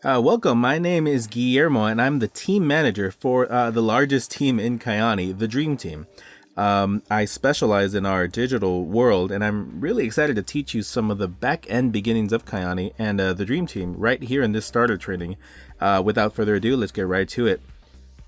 Welcome. My name is Guillermo, and I'm the team manager for the largest team in Kyani, the Dream Team. I specialize in our digital world, and I'm really excited to teach you some of the back-end beginnings of Kyani and the Dream Team right here in this starter training. Without further ado, let's get right to it.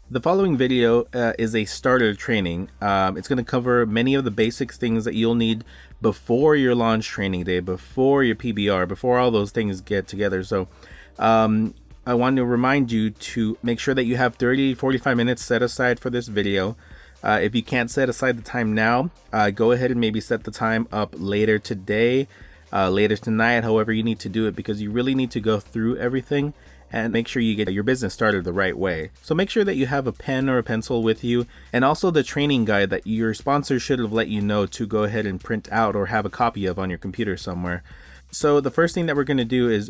The following video is a starter training. It's going to cover many of the basic things that you'll need before your launch training day, before your PBR, before all those things get together. So I want to remind you to make sure that you have 30-45 minutes set aside for this video. If you can't set aside the time now, go ahead and maybe set the time up later today, later tonight, however you need to do it, because you really need to go through everything and make sure you get your business started the right way. So make sure that you have a pen or a pencil with you, and also the training guide that your sponsor should have let you know to go ahead and print out or have a copy of on your computer somewhere. So the first thing that we're going to do is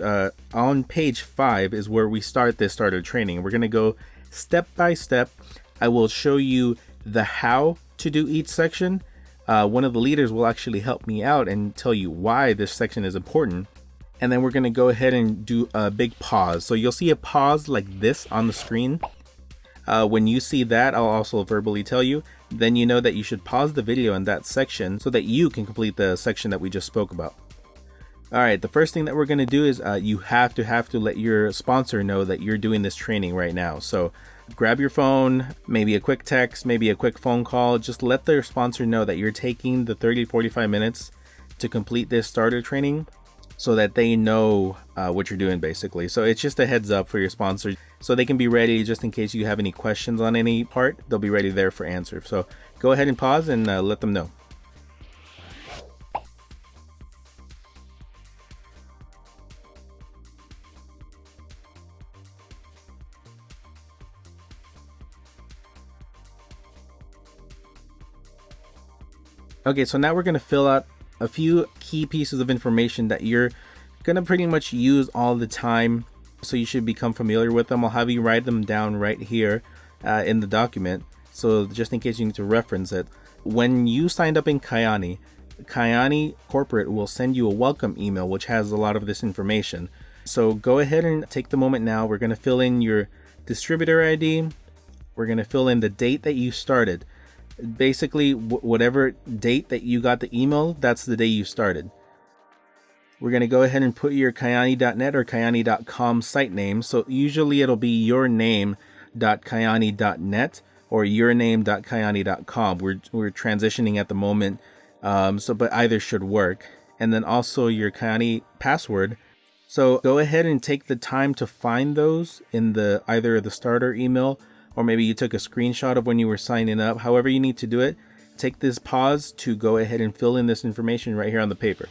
on page 5 is where we start this starter training. We're going to go step by step. I will show you the how to do each section. One of the leaders will actually help me out and tell you why this section is important. And then we're going to go ahead and do a big pause. So you'll see a pause like this on the screen. When you see that, I'll also verbally tell you. Then you know that you should pause the video in that section so that you can complete the section that we just spoke about. All right, the first thing that we're going to do is you have to let your sponsor know that you're doing this training right now. So grab your phone, maybe a quick text, maybe a quick phone call. Just let their sponsor know that you're taking the 30-45 minutes to complete this starter training so that they know what you're doing, basically. So it's just a heads up for your sponsor so they can be ready just in case you have any questions on any part. They'll be ready there for answer. So go ahead and pause and let them know. Okay, so now we're going to fill out a few key pieces of information that you're going to pretty much use all the time, so you should become familiar with them. I'll have you write them down right here in the document, so just in case you need to reference it. When you signed up in Kyani, Kyani Corporate will send you a welcome email which has a lot of this information. So go ahead and take the moment now. We're going to fill in your distributor ID. We're going to fill in the date that you started. Basically, whatever date that you got the email, that's the day you started. We're going to go ahead and put your Kyani.net or Kyani.com site name. So usually it'll be yourname.kyani.net or yourname.kyani.com. We're transitioning at the moment, but either should work. And then also your Kyani password. So go ahead and take the time to find those in either the starter email, or maybe you took a screenshot of when you were signing up. However you need to do it, take this pause to go ahead and fill in this information right here on the paper.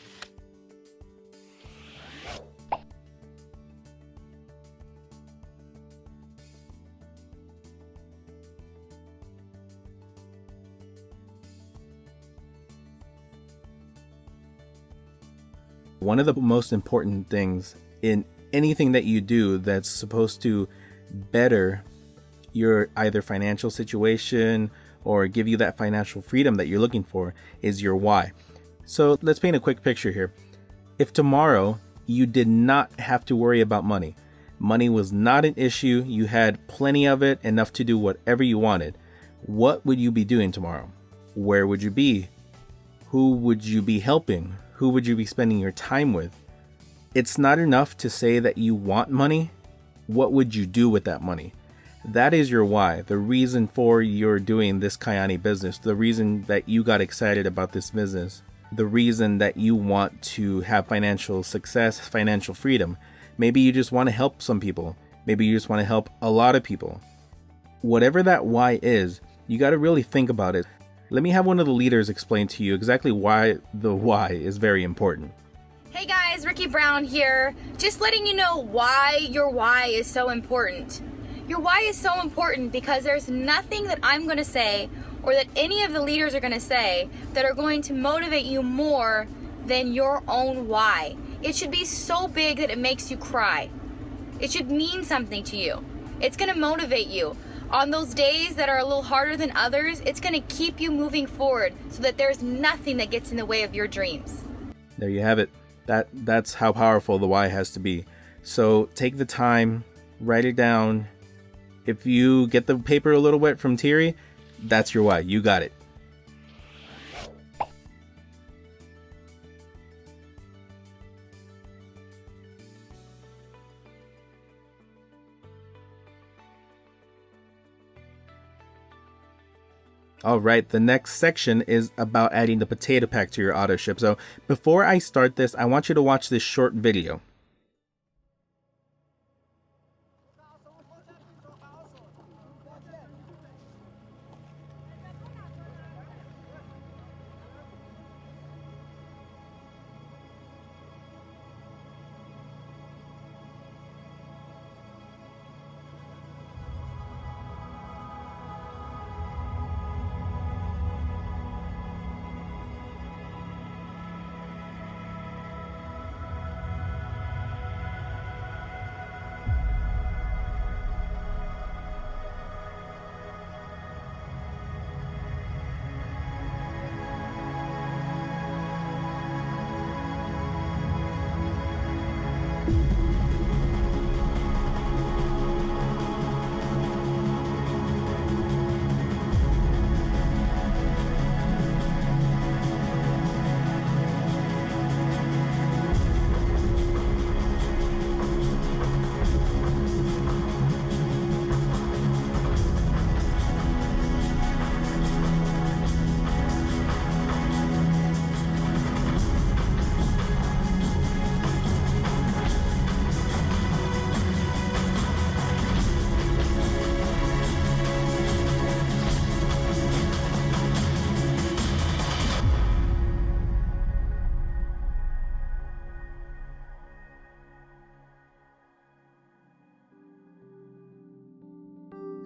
One of the most important things in anything that you do that's supposed to better your either financial situation or give you that financial freedom that you're looking for is your why. So let's paint a quick picture here. If tomorrow you did not have to worry about money was not an issue, you had plenty of it, enough to do whatever you wanted, what would you be doing tomorrow? Where would you be? Who would you be helping? Who would you be spending your time with? It's not enough to say that you want money. What would you do with that money? That is your why, the reason for you're doing this Kyani business, the reason that you got excited about this business, the reason that you want to have financial success, financial freedom. Maybe you just want to help some people. Maybe you just want to help a lot of people. Whatever that why is, you got to really think about it. Let me have one of the leaders explain to you exactly why the why is very important. Hey guys, Ricky Brown here. Just letting you know why your why is so important. Your why is so important because there's nothing that I'm going to say or that any of the leaders are going to say that are going to motivate you more than your own why. It should be so big that it makes you cry. It should mean something to you. It's going to motivate you. On those days that are a little harder than others, it's going to keep you moving forward so that there's nothing that gets in the way of your dreams. There you have it. That's how powerful the why has to be. So take the time, write it down. If you get the paper a little wet from Thierry, that's your why. You got it. All right, the next section is about adding the potato pack to your auto ship. So before I start this, I want you to watch this short video.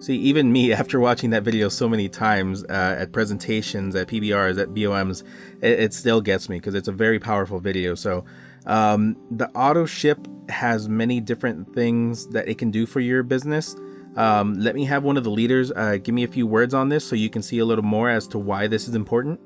See, even me, after watching that video so many times at presentations, at PBRs, at BOMs, it still gets me because it's a very powerful video. So the auto ship has many different things that it can do for your business. Let me have one of the leaders give me a few words on this so you can see a little more as to why this is important.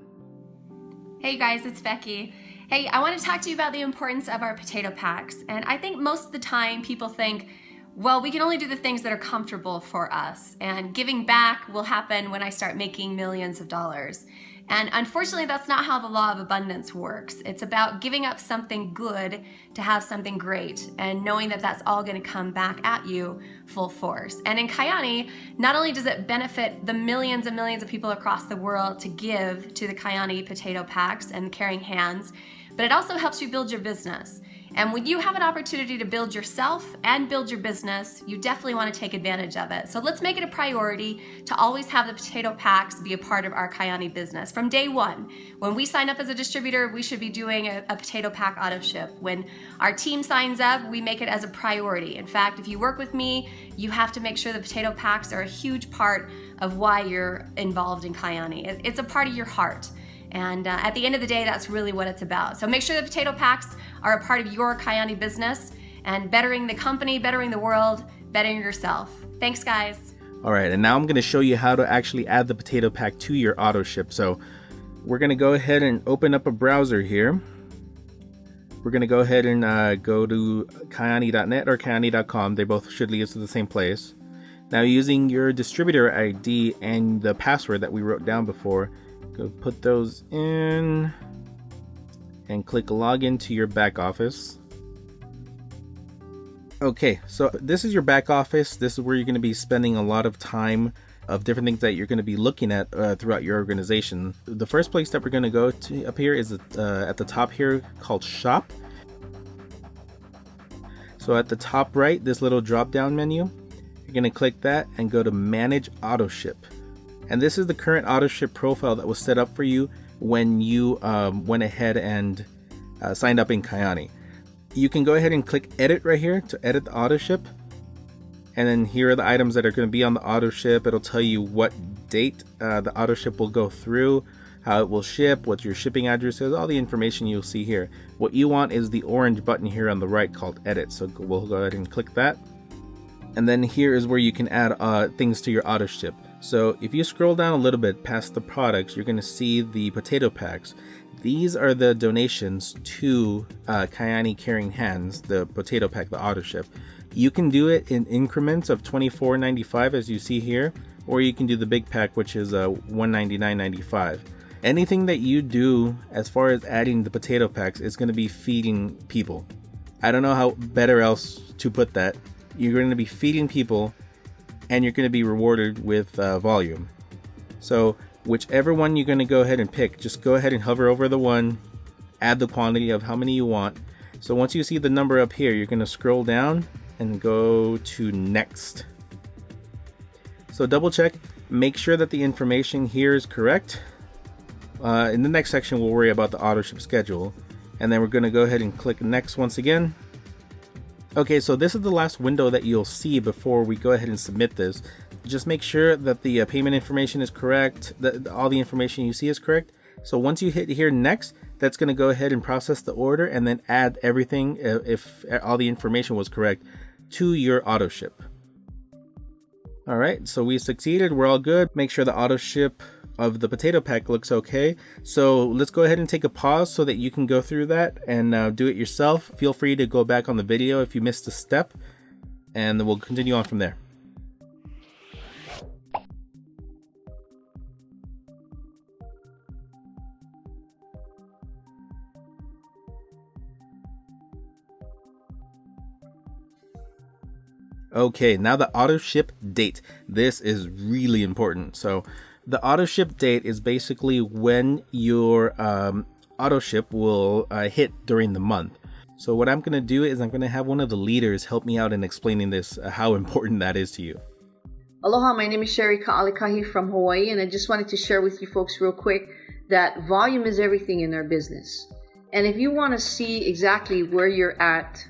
Hey guys, it's Becky. Hey, I want to talk to you about the importance of our potato packs. And I think most of the time people think, well, we can only do the things that are comfortable for us, and giving back will happen when I start making millions of dollars. And unfortunately, that's not how the law of abundance works. It's about giving up something good to have something great, and knowing that that's all going to come back at you full force. And in Kyani, not only does it benefit the millions and millions of people across the world to give to the Kyani potato packs and Caring Hands, but it also helps you build your business. And when you have an opportunity to build yourself and build your business, you definitely want to take advantage of it. So let's make it a priority to always have the potato packs be a part of our Kyani business. From day one, when we sign up as a distributor, we should be doing a potato pack auto ship. When our team signs up, we make it as a priority. In fact, if you work with me, you have to make sure the potato packs are a huge part of why you're involved in Kyani. It's a part of your heart. And at the end of the day, that's really what it's about. So make sure the potato packs are a part of your Kyani business, and bettering the company, bettering the world, bettering yourself. Thanks, guys. All right, and now I'm going to show you how to actually add the potato pack to your auto ship. So we're going to go ahead and open up a browser here. We're going to go ahead and go to Kyani.net or Kyani.com. They both should lead us to the same place. Now, using your distributor ID and the password that we wrote down before, go put those in and click login to your back office. Okay, so this is your back office. This is where you're going to be spending a lot of time of different things that you're going to be looking at throughout your organization. The first place that we're going to go to up here is at the top here called Shop. So at the top right, this little drop down menu, you're going to click that and go to Manage Auto Ship. And this is the current auto ship profile that was set up for you when you went ahead and signed up in Kyani. You can go ahead and click edit right here to edit the auto ship. And then here are the items that are going to be on the auto ship. It'll tell you what date the auto ship will go through, how it will ship, what your shipping address is, all the information you'll see here. What you want is the orange button here on the right called edit. So we'll go ahead and click that. And then here is where you can add things to your auto ship. So if you scroll down a little bit past the products, you're going to see the potato packs. These are the donations to Kyani Caring Hands, the potato pack, the auto ship. You can do it in increments of $24.95 as you see here, or you can do the big pack, which is $199.95. Anything that you do as far as adding the potato packs is going to be feeding people. I don't know how better else to put that. You're going to be feeding people, and you're going to be rewarded with volume. So whichever one you're going to go ahead and pick, just go ahead and hover over the one, add the quantity of how many you want. So once you see the number up here, you're going to scroll down and go to next. So double check, make sure that the information here is correct. In the next section, we'll worry about the auto ship schedule, and then we're going to go ahead and click next once again. Okay, so this is the last window that you'll see before we go ahead and submit this. Just make sure that the payment information is correct, that all the information you see is correct. So once you hit here next, that's going to go ahead and process the order and then add everything, if all the information was correct, to your auto ship. All right, so we succeeded. We're all good. Make sure the auto ship of the potato pack looks okay. So let's go ahead and take a pause so that you can go through that and do it yourself. Feel free to go back on the video if you missed a step, and then we'll continue on from there. Okay, now the auto ship date. This is really important. So the auto ship date is basically when your auto ship will hit during the month. So what I'm going to do is I'm going to have one of the leaders help me out in explaining this, how important that is to you. Aloha, my name is Sherry Ka'alikahi from Hawaii, and I just wanted to share with you folks real quick that volume is everything in our business. And if you want to see exactly where you're at,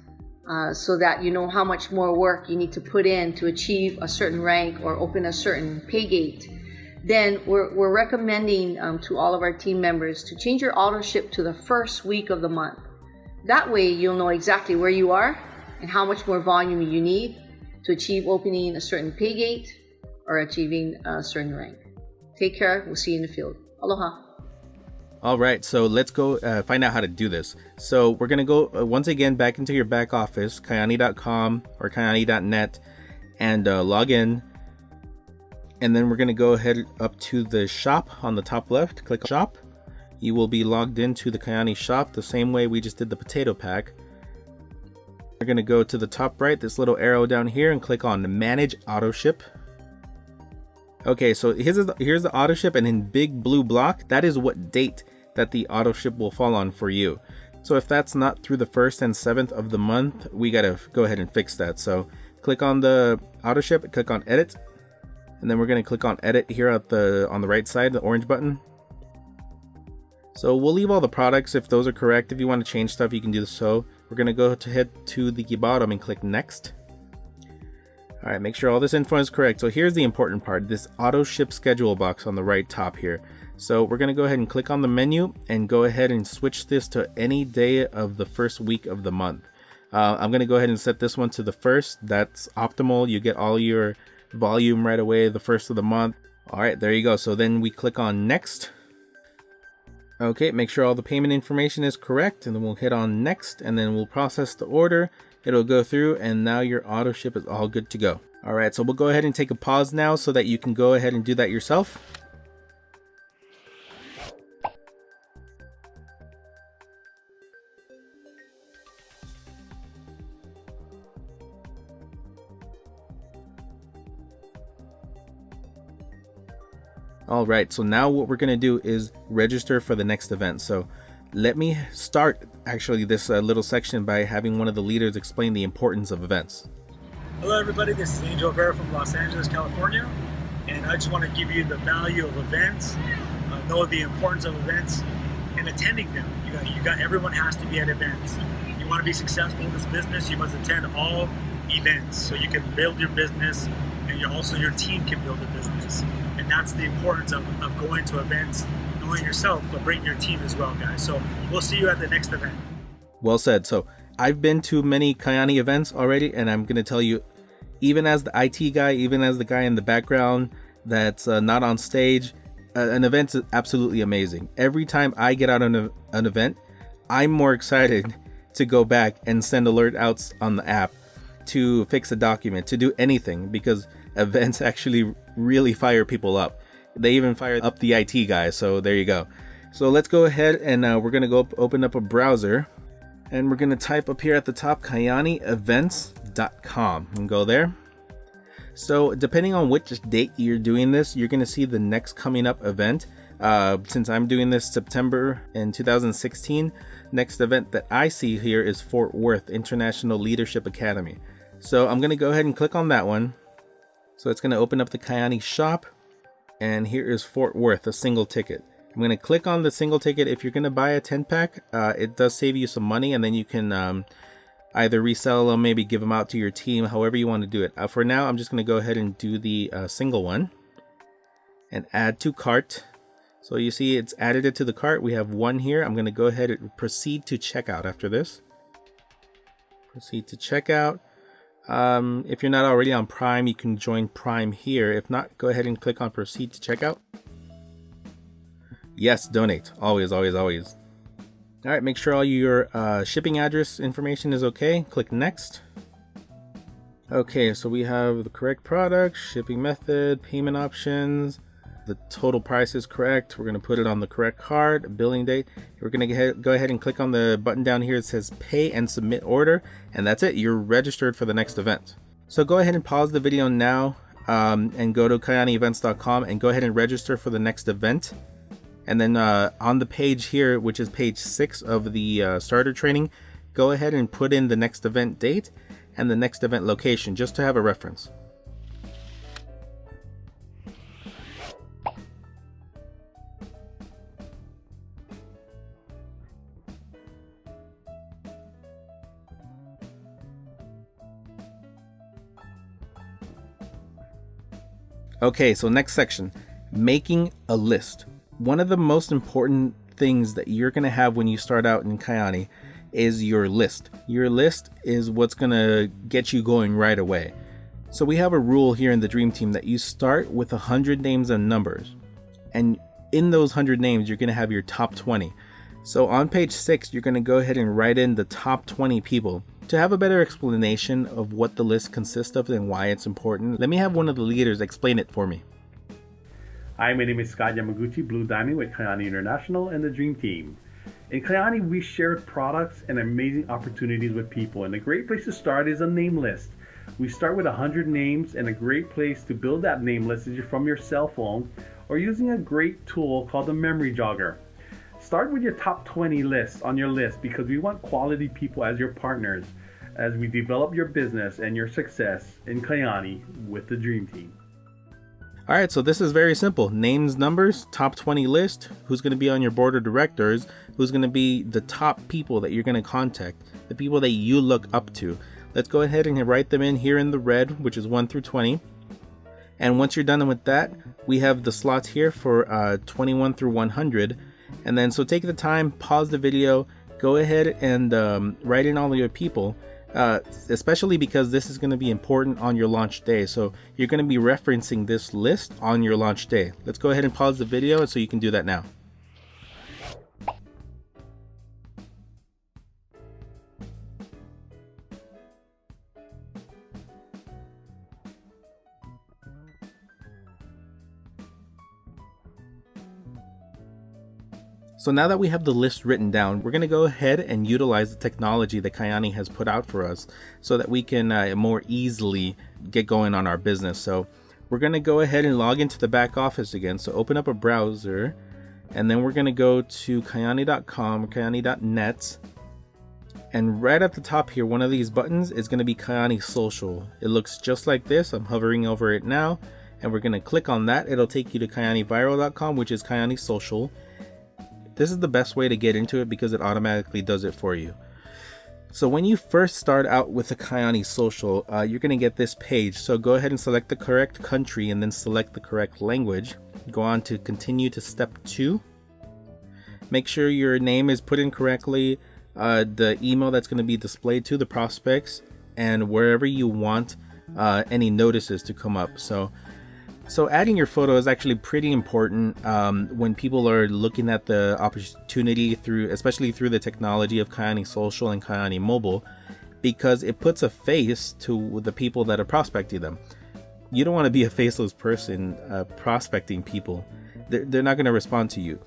so that you know how much more work you need to put in to achieve a certain rank or open a certain pay gate, then we're recommending to all of our team members to change your auto ship to the first week of the month. That way you'll know exactly where you are and how much more volume you need to achieve opening a certain pay gate or achieving a certain rank. Take care. We'll see you in the field. Aloha. All right, so let's go find out how to do this. So we're going to go once again back into your back office, kyani.com or kyani.net, and log in. And then we're going to go ahead up to the shop on the top left, click shop. You will be logged into the Kyani shop the same way we just did the potato pack. We're going to go to the top right, this little arrow down here, and click on manage auto ship. Okay, so here's the auto ship, and in big blue block, that is what date that the auto ship will fall on for you. So if that's not through the 1st and 7th of the month, we gotta go ahead and fix that. So click on the auto ship, click on edit, and then we're gonna click on edit here on the right side, the orange button. So we'll leave all the products if those are correct. If you want to change stuff, you can do so. We're gonna go to head to the bottom and click next. All right, make sure all this info is correct. So here's the important part, this auto ship schedule box on the right top here. So we're gonna go ahead and click on the menu and go ahead and switch this to any day of the first week of the month. I'm gonna go ahead and set this one to the 1st. That's optimal. You get all your volume right away the 1st of the month. All right, there you go. So then we click on next. Okay, make sure all the payment information is correct, and then we'll hit on next, and then we'll process the order. It'll go through, and now your auto ship is all good to go. All right, so we'll go ahead and take a pause now so that you can go ahead and do that yourself. All right, so now what we're gonna do is register for the next event. So let me start actually this little section by having one of the leaders explain the importance of events. Hello everybody, this is Angel Vera from Los Angeles, California, and I just want to give you the value of events, know the importance of events, and attending them. Everyone has to be at events. You want to be successful in this business, you must attend all events so you can build your business, and your team can build a business. And that's the importance of going to events, knowing yourself, but bringing your team as well, guys. So we'll see you at the next event. Well said. So I've been to many Kyani events already, and I'm going to tell you, even as the IT guy, even as the guy in the background that's not on stage, an event's absolutely amazing. Every time I get out on an event, I'm more excited to go back and send alert outs on the app, to fix a document, to do anything, because events actually really fire people up. They even fire up the IT guys, so there you go. So let's go ahead and we're going to go open up a browser, and we're going to type up here at the top KayaniEvents.com and go there. So depending on which date you're doing this, you're going to see the next coming up event. Since I'm doing this September in 2016, next event that I see here is Fort Worth International Leadership Academy. So I'm going to go ahead and click on that one. So it's going to open up the Kayani shop, and here is Fort Worth, a single ticket. I'm going to click on the single ticket. If you're going to buy a 10-pack, it does save you some money, and then you can either resell them, maybe give them out to your team, however you want to do it. For now, I'm just going to go ahead and do the single one and add to cart. So you see it's added it to the cart. We have one here. I'm going to go ahead and proceed to checkout after this. Proceed to checkout. If you're not already on Prime, you can join Prime here. If not, go ahead and click on proceed to checkout. Yes, donate. Always, always, always. All right, make sure all your shipping address information is okay. Click next. Okay, so we have the correct product, shipping method, payment options. The total price is correct. We're going to put it on the correct card, billing date. We're going to go ahead and click on the button down here. It says pay and submit order. And that's it. You're registered for the next event. So go ahead and pause the video now and go to KayaniEvents.com and go ahead and register for the next event. And then on the page here, which is page 6 of the starter training, go ahead and put in the next event date and the next event location just to have a reference. Okay, so next section, making a list. One of the most important things that you're going to have when you start out in Kayani is your list. Your list is what's going to get you going right away. So we have a rule here in the Dream Team that you start with 100 names and numbers. And in those 100 names, you're going to have your top 20. So on page 6, you're going to go ahead and write in the top 20 people. To have a better explanation of what the list consists of and why it's important, let me have one of the leaders explain it for me. Hi, my name is Scott Yamaguchi, Blue Diamond with Kayani International and the Dream Team. In Kayani, we share products and amazing opportunities with people, and a great place to start is a name list. We start with 100 names, and a great place to build that name list is from your cell phone or using a great tool called the Memory Jogger. Start with your top 20 lists on your list because we want quality people as your partners as we develop your business and your success in Kayani with the Dream Team. All right, so this is very simple. Names, numbers, top 20 list, who's going to be on your board of directors, who's going to be the top people that you're going to contact, the people that you look up to. Let's go ahead and write them in here in the red, which is 1 through 20. And once you're done with that, we have the slots here for 21 through 100. And then so take the time, pause the video, go ahead and write in all of your people, especially because this is going to be important on your launch day. So you're going to be referencing this list on your launch day. Let's go ahead and pause the video so you can do that now. So now that we have the list written down, we're going to go ahead and utilize the technology that Kayani has put out for us so that we can more easily get going on our business. So we're going to go ahead and log into the back office again. So open up a browser, and then we're going to go to Kayani.com or Kayani.net. And right at the top here, one of these buttons is going to be Kayani Social. It looks just like this. I'm hovering over it now, and we're going to click on that. It'll take you to KayaniViral.com, which is Kayani Social. This is the best way to get into it because it automatically does it for you. So when you first start out with a Kayani Social, you're going to get this page. So go ahead and select the correct country and then select the correct language. Go on to continue to step 2. Make sure your name is put in correctly, the email that's going to be displayed to the prospects, and wherever you want any notices to come up. So So adding your photo is actually pretty important when people are looking at the opportunity especially through the technology of Kyani Social and Kyani Mobile, because it puts a face to the people that are prospecting them. You don't want to be a faceless person prospecting people. They're not going to respond to you.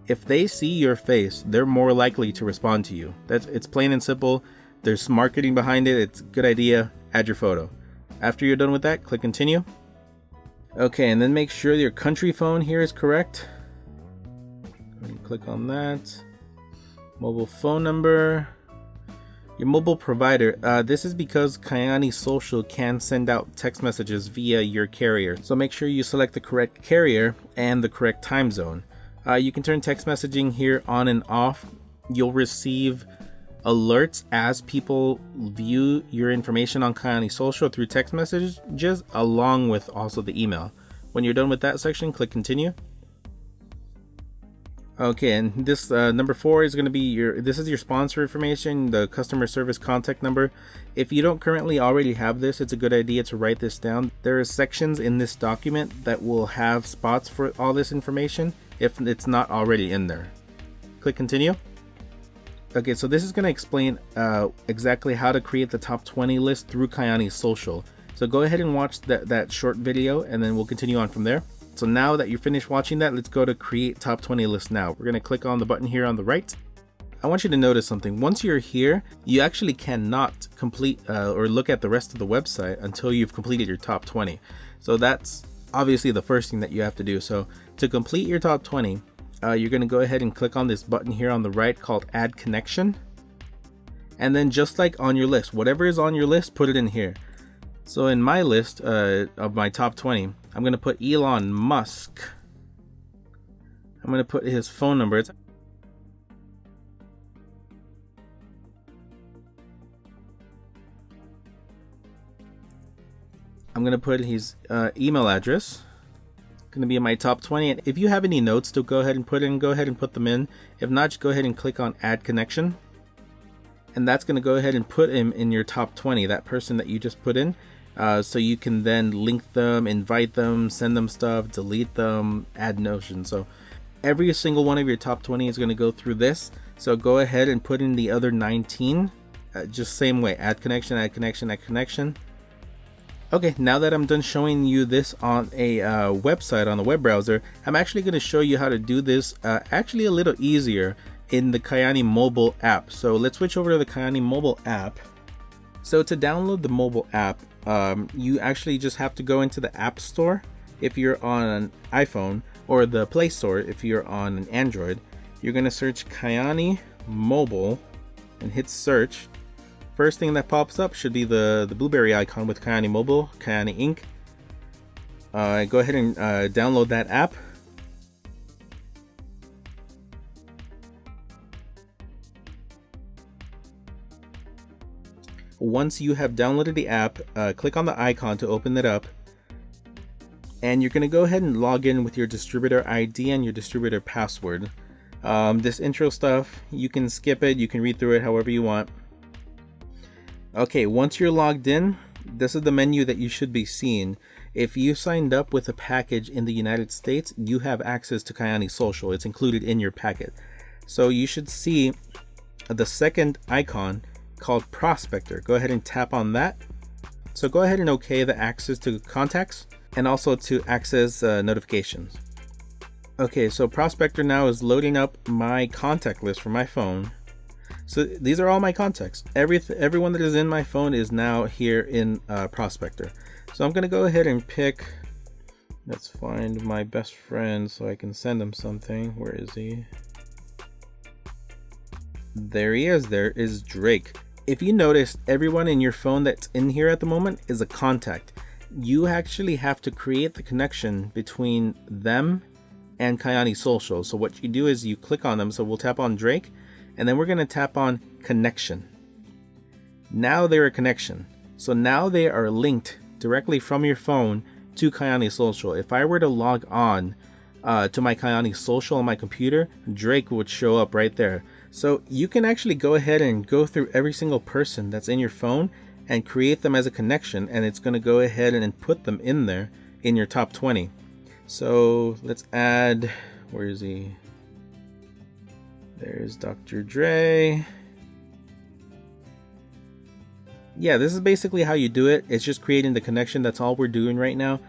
If they see your face, they're more likely to respond to you. It's plain and simple. There's marketing behind it. It's a good idea. Add your photo. After you're done with that, click continue. Okay, and then make sure your country phone here is correct. Click on that. Mobile phone number. Your mobile provider. This is because Kyani Social can send out text messages via your carrier. So make sure you select the correct carrier and the correct time zone. You can turn text messaging here on and off. You'll receive alerts as people view your information on Kyani Social through text messages, along with also the email. When you're done with that section, click continue. Okay, and this number 4 is going to be your sponsor information, the customer service contact number. If you don't currently already have this, it's a good idea to write this down. There are sections in this document that will have spots for all this information if it's not already in there. Click continue. Okay, so this is going to explain exactly how to create the top 20 list through Kyani Social. So go ahead and watch that short video, and then we'll continue on from there. So now that you're finished watching that, let's go to create top 20 list now. We're going to click on the button here on the right. I want you to notice something. Once you're here, you actually cannot complete or look at the rest of the website until you've completed your top 20. So that's obviously the first thing that you have to do. So to complete your top 20, you're going to go ahead and click on this button here on the right called Add Connection. And then just like on your list, whatever is on your list, put it in here. So in my list of my top 20, I'm going to put Elon Musk. I'm going to put his phone number. I'm going to put his email address. Going to be in my top 20. And if you have any notes to go ahead and put them in. If not, just go ahead and click on Add Connection. And that's going to go ahead and put him in your top 20, that person that you just put in. So you can then link them, invite them, send them stuff, delete them, add notions. So every single one of your top 20 is going to go through this. So go ahead and put in the other 19. Just same way, add connection, add connection, add connection. Okay, now that I'm done showing you this on a website, on the web browser, I'm actually going to show you how to do this actually a little easier in the Kyani mobile app. So let's switch over to the Kyani mobile app. So to download the mobile app, you actually just have to go into the App Store if you're on an iPhone, or the Play Store if you're on an Android. You're going to search Kyani Mobile and hit search. First thing that pops up should be the blueberry icon with Kyani Mobile, Kyani Inc. Go ahead and download that app. Once you have downloaded the app, click on the icon to open it up. And you're going to go ahead and log in with your distributor ID and your distributor password. This intro stuff, you can skip it, you can read through it however you want. Okay, once you're logged in, this is the menu that you should be seeing. If you signed up with a package in the United States, you have access to Kyani Social. It's included in your packet. So you should see the second icon called Prospector. Go ahead and tap on that. So go ahead and okay the access to contacts and also to access notifications. Okay, so Prospector now is loading up my contact list for my phone. So these are all my contacts. Everyone that is in my phone is now here in Prospector. So I'm gonna go ahead and pick, let's find my best friend so I can send him something. Where is he? There he is. There is Drake. If you notice, everyone in your phone that's in here at the moment is a contact. You actually have to create the connection between them and Kyani Social. So what you do is you click on them. So we'll tap on Drake, and then we're going to tap on Connection. Now they're a connection. So now they are linked directly from your phone to Kyani Social. If I were to log on to my Kyani Social on my computer, Drake would show up right there. So you can actually go ahead and go through every single person that's in your phone and create them as a connection, and it's going to go ahead and put them in there in your top 20. So let's add, where is he? There's Dr. Dre. Yeah, this is basically how you do it. It's just creating the connection. That's all we're doing right now.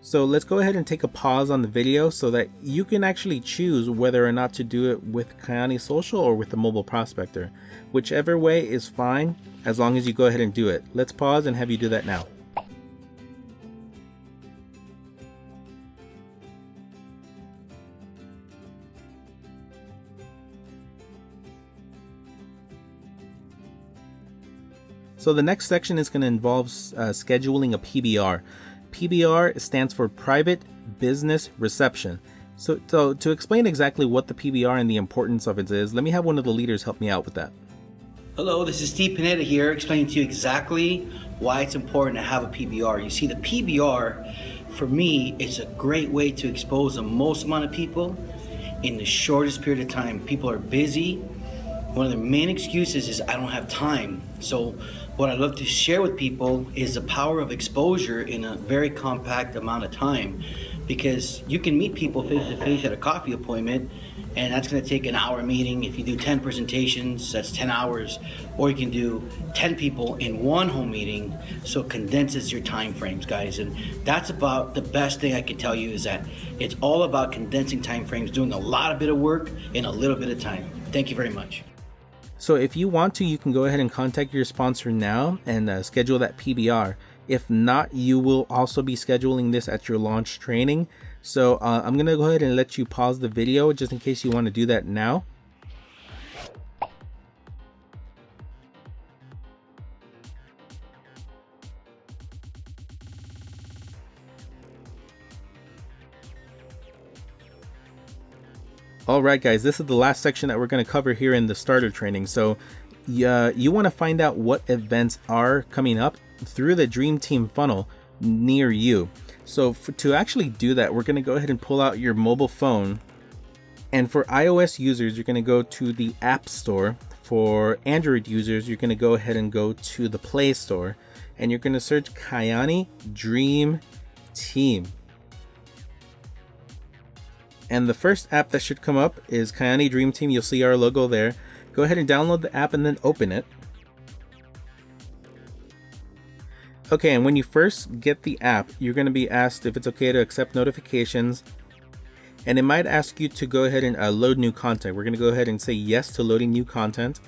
So let's go ahead and take a pause on the video so that you can actually choose whether or not to do it with Kyani Social or with the mobile prospector. Whichever way is fine, as long as you go ahead and do it. Let's pause and have you do that now. So the next section is going to involve scheduling a PBR. PBR stands for Private Business Reception. So to explain exactly what the PBR and the importance of it is, let me have one of the leaders help me out with that. Hello, this is Steve Pineda here, explaining to you exactly why it's important to have a PBR. You see, the PBR, for me, is a great way to expose the most amount of people in the shortest period of time. People are busy. One of the main excuses is I don't have time. So what I love to share with people is the power of exposure in a very compact amount of time, because you can meet people face to face at a coffee appointment, and that's going to take an hour meeting. If you do 10 presentations, that's 10 hours, or you can do 10 people in one home meeting, so it condenses your time frames, guys. And that's about the best thing I can tell you, is that it's all about condensing time frames, doing a lot of bit of work in a little bit of time. Thank you very much. So if you want to, you can go ahead and contact your sponsor now and schedule that PBR. If not, you will also be scheduling this at your launch training. So I'm going to go ahead and let you pause the video just in case you want to do that now. Alright guys, this is the last section that we're going to cover here in the starter training. So you want to find out what events are coming up through the Dream Team funnel near you. So to actually do that, we're going to go ahead and pull out your mobile phone. And for iOS users, you're going to go to the App Store. For Android users, you're going to go ahead and go to the Play Store. And you're going to search Kyani Dream Team. And the first app that should come up is Kyani Dream Team. You'll see our logo there. Go ahead and download the app and then open it. Okay, and when you first get the app, you're going to be asked if it's okay to accept notifications. And it might ask you to go ahead and load new content. We're going to go ahead and say yes to loading new content.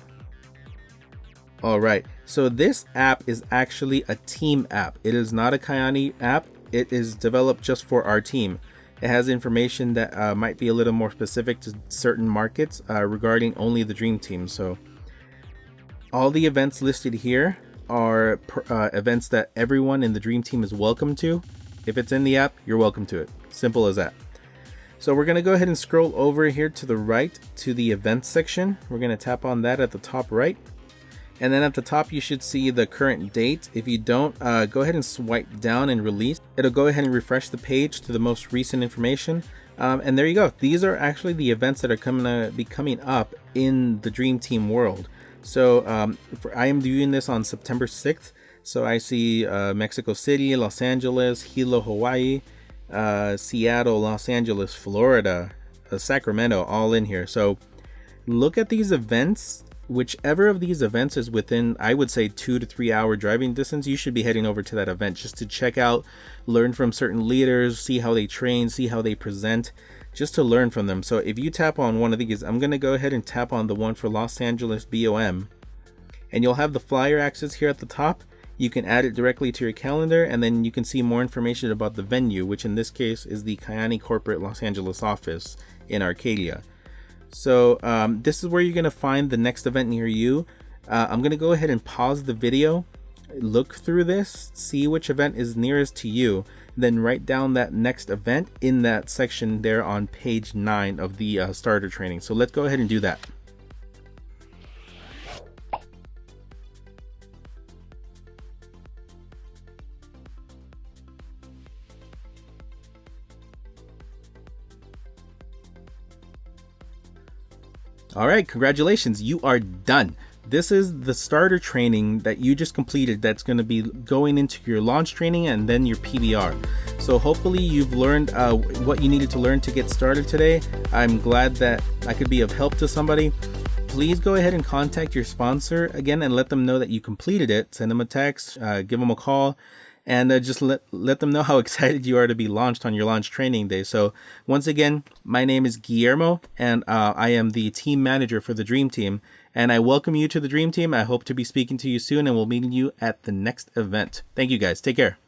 Alright, so this app is actually a team app. It is not a Kyani app. It is developed just for our team. It has information that might be a little more specific to certain markets regarding only the Dream Team. So all the events listed here are events that everyone in the Dream Team is welcome to. If it's in the app, you're welcome to it. Simple as that. So we're going to go ahead and scroll over here to the right to the events section. We're going to tap on that at the top right. And then at the top, you should see the current date. If you don't, go ahead and swipe down and release. It'll go ahead and refresh the page to the most recent information. And there you go. These are actually the events that are going to be coming up in the Dream Team world. So I am doing this on September 6th. So I see Mexico City, Los Angeles, Hilo, Hawaii, Seattle, Los Angeles, Florida, Sacramento, all in here. So look at these events. Whichever of these events is within, I would say, 2 to 3 hour driving distance, you should be heading over to that event just to check out, learn from certain leaders, see how they train, see how they present, just to learn from them. So if you tap on one of these, I'm going to go ahead and tap on the one for Los Angeles BOM, and you'll have the flyer access here at the top. You can add it directly to your calendar, and then you can see more information about the venue, which in this case is the Kyani Corporate Los Angeles office in Arcadia. So this is where you're going to find the next event near you. I'm going to go ahead and pause the video, look through this, see which event is nearest to you, then write down that next event in that section there on page 9 of the starter training. So let's go ahead and do that. All right, congratulations, you are done. This is the starter training that you just completed that's going to be going into your launch training and then your PBR. So So hopefully you've learned what you needed to learn to get started today. I'm glad that I could be of help to somebody. Please go ahead and contact your sponsor again and let them know that you completed it. Send them a text, give them a call, and just let them know how excited you are to be launched on your launch training day. So once again, my name is Guillermo, and I am the team manager for the Dream Team. And I welcome you to the Dream Team. I hope to be speaking to you soon, and we'll meet you at the next event. Thank you guys. Take care.